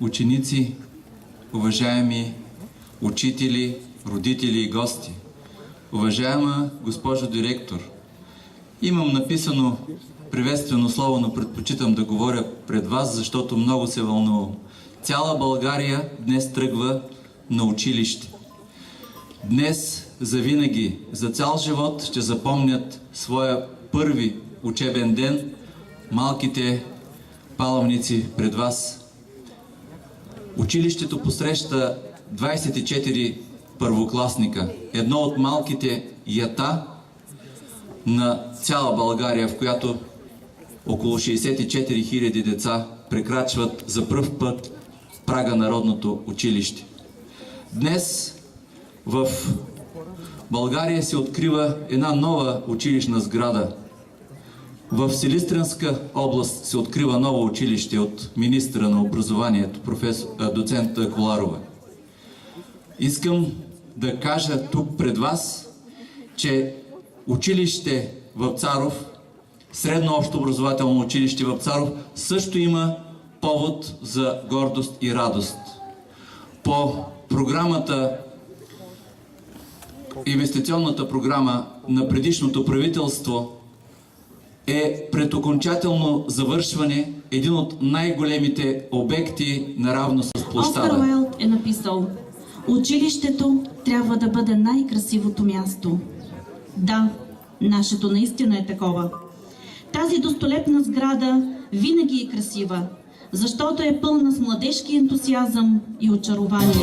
ученици, уважаеми учители, родители и гости, уважаема госпожо директор, имам написано приветствено слово, но предпочитам да говоря пред вас, защото много се вълнувам. Цяла България днес тръгва на училище. Днес завинаги, за цял живот ще запомнят своя първи учебен ден малките паломници пред вас. Училището посреща 24 първокласника, едно от малките ята на цяла България, в която около 64 000 деца прекрачват за пръв път прага на родното училище. Днес в България се открива една нова училищна сграда. В Силистренска област се открива ново училище от министъра на образованието, доцент Коларова. Искам да кажа тук пред вас, че училище Вапцаров, средно общо образователно училище Вапцаров, също има повод за гордост и радост. По програмата, инвестиционната програма на предишното правителство е пред окончателно завършване един от най-големите обекти наравно с площада. Оскар Уайлд е написал: училището трябва да бъде най-красивото място. Да, нашето наистина е такова. Тази достолепна сграда винаги е красива, защото е пълна с младежки ентусиазъм и очарование.